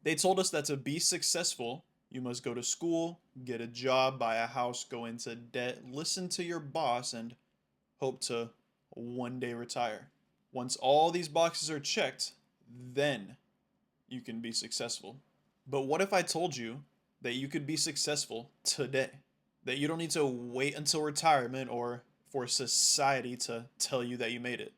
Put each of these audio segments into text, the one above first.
They told us that to be successful, you must go to school, get a job, buy a house, go into debt, listen to your boss, and hope to one day retire. Once all these boxes are checked, then you can be successful. But what if I told you that you could be successful today? That you don't need to wait until retirement or for society to tell you that you made it.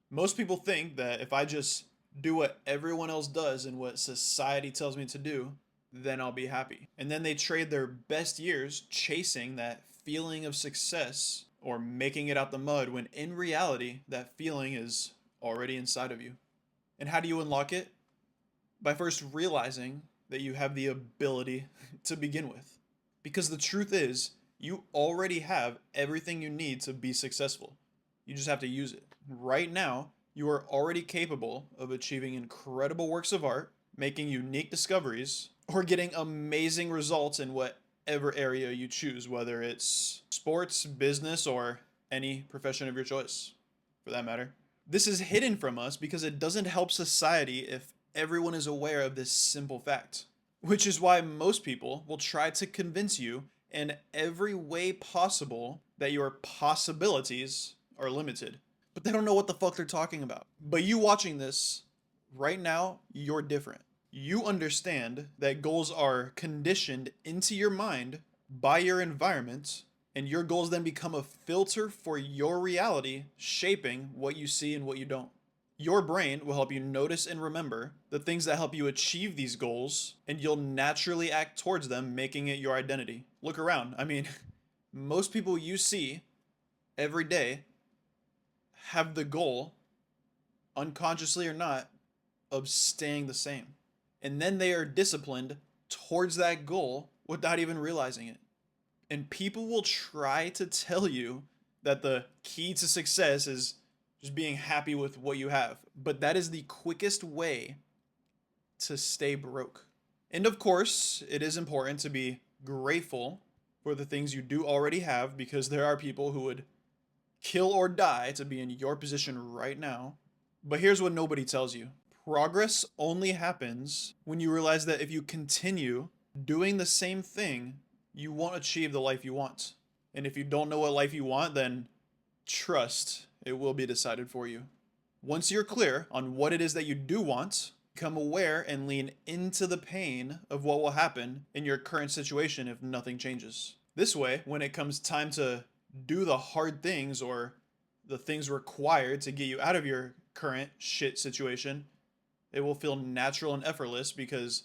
Most people think that if I just do what everyone else does and what society tells me to do, then I'll be happy. And then they trade their best years chasing that feeling of success or making it out the mud when in reality, that feeling is already inside of you. And how do you unlock it? By first realizing that you have the ability to begin with. Because the truth is, you already have everything you need to be successful. You just have to use it. Right now, you are already capable of achieving incredible works of art, making unique discoveries, or getting amazing results in whatever area you choose, whether it's sports, business, or any profession of your choice, for that matter. This is hidden from us because it doesn't help society if everyone is aware of this simple fact. Which is why most people will try to convince you in every way possible that your possibilities are limited. But they don't know what the fuck they're talking about. But you watching this right now, you're different. You understand that goals are conditioned into your mind by your environment, and your goals then become a filter for your reality, shaping what you see and what you don't. Your brain will help you notice and remember the things that help you achieve these goals, and you'll naturally act towards them, making it your identity. Look around. I mean, most people you see every day have the goal, unconsciously or not, of staying the same. And then they are disciplined towards that goal without even realizing it. And people will try to tell you that the key to success is just being happy with what you have. But that is the quickest way to stay broke. And of course, it is important to be grateful for the things you do already have because there are people who would kill or die to be in your position right now. But here's what nobody tells you. Progress only happens when you realize that if you continue doing the same thing, you won't achieve the life you want. And if you don't know what life you want, then trust it will be decided for you. Once you're clear on what it is that you do want, become aware and lean into the pain of what will happen in your current situation if nothing changes. This way, when it comes time to do the hard things or the things required to get you out of your current shit situation, it will feel natural and effortless because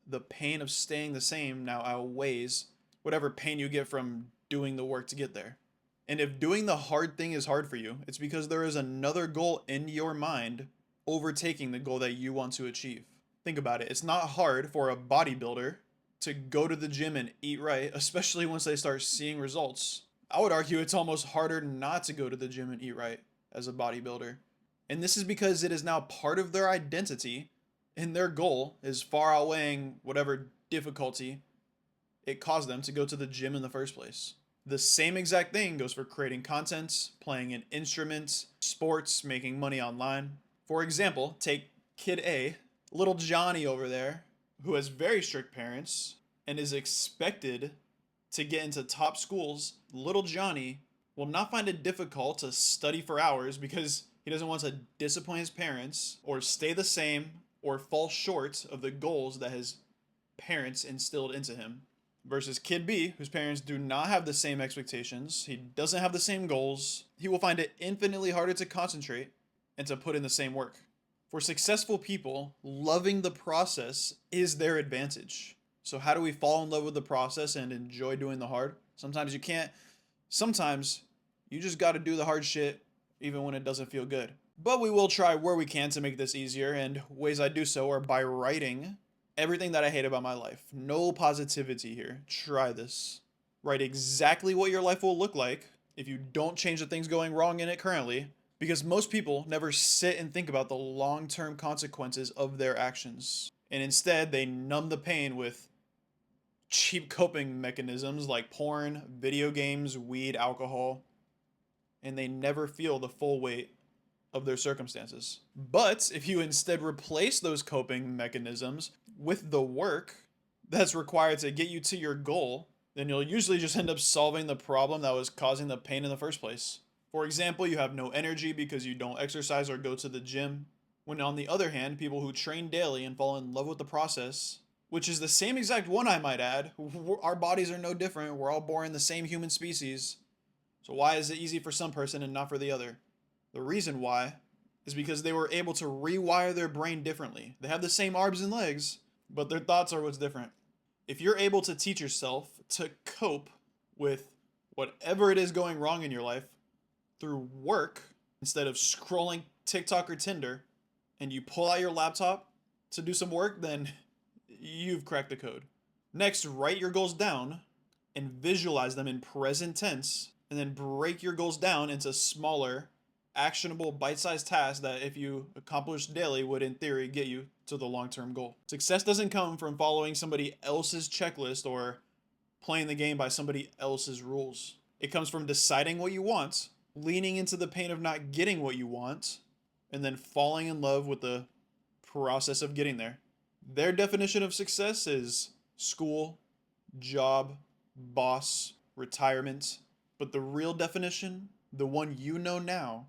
the pain of staying the same now outweighs whatever pain you get from doing the work to get there. And if doing the hard thing is hard for you, it's because there is another goal in your mind overtaking the goal that you want to achieve. Think about it. It's not hard for a bodybuilder to go to the gym and eat right, especially once they start seeing results. I would argue it's almost harder not to go to the gym and eat right as a bodybuilder. And this is because it is now part of their identity, and their goal is far outweighing whatever difficulty it caused them to go to the gym in the first place. The same exact thing goes for creating content, playing an instrument, sports, making money online. For example, take Kid A, little Johnny over there, who has very strict parents and is expected to get into top schools. Little Johnny will not find it difficult to study for hours because he doesn't want to disappoint his parents or stay the same or fall short of the goals that his parents instilled into him. Versus Kid B, whose parents do not have the same expectations, he doesn't have the same goals, he will find it infinitely harder to concentrate and to put in the same work. For successful people, loving the process is their advantage. So how do we fall in love with the process and enjoy doing the hard? Sometimes you can't. Sometimes you just got to do the hard shit even when it doesn't feel good. But we will try where we can to make this easier, and ways I do so are by writing everything that I hate about my life. No positivity here. Try this. Write exactly what your life will look like if you don't change the things going wrong in it currently, because most people never sit and think about the long-term consequences of their actions. And instead, they numb the pain with cheap coping mechanisms like porn, video games, weed, alcohol, and they never feel the full weight of their circumstances. But if you instead replace those coping mechanisms with the work that's required to get you to your goal, then you'll usually just end up solving the problem that was causing the pain in the first place. For example, you have no energy because you don't exercise or go to the gym. When on the other hand, people who train daily and fall in love with the process, which is the same exact one, I might add, our bodies are no different. We're all born the same human species. So why is it easy for some person and not for the other? The reason why is because they were able to rewire their brain differently. They have the same arms and legs, but their thoughts are what's different. If you're able to teach yourself to cope with whatever it is going wrong in your life through work instead of scrolling TikTok or Tinder, and you pull out your laptop to do some work, then you've cracked the code. Next, write your goals down and visualize them in present tense, and then break your goals down into smaller, actionable, bite-sized tasks that, if you accomplish daily, would in theory get you to the long-term goal. Success doesn't come from following somebody else's checklist or playing the game by somebody else's rules. It comes from deciding what you want, leaning into the pain of not getting what you want, and then falling in love with the process of getting there. Their definition of success is school, job, boss, retirement. But the real definition, the one you know now,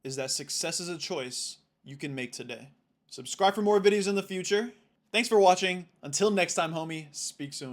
is that success is a choice you can make today. Subscribe for more videos in the future. Thanks for watching. Until next time, homie. Speak soon.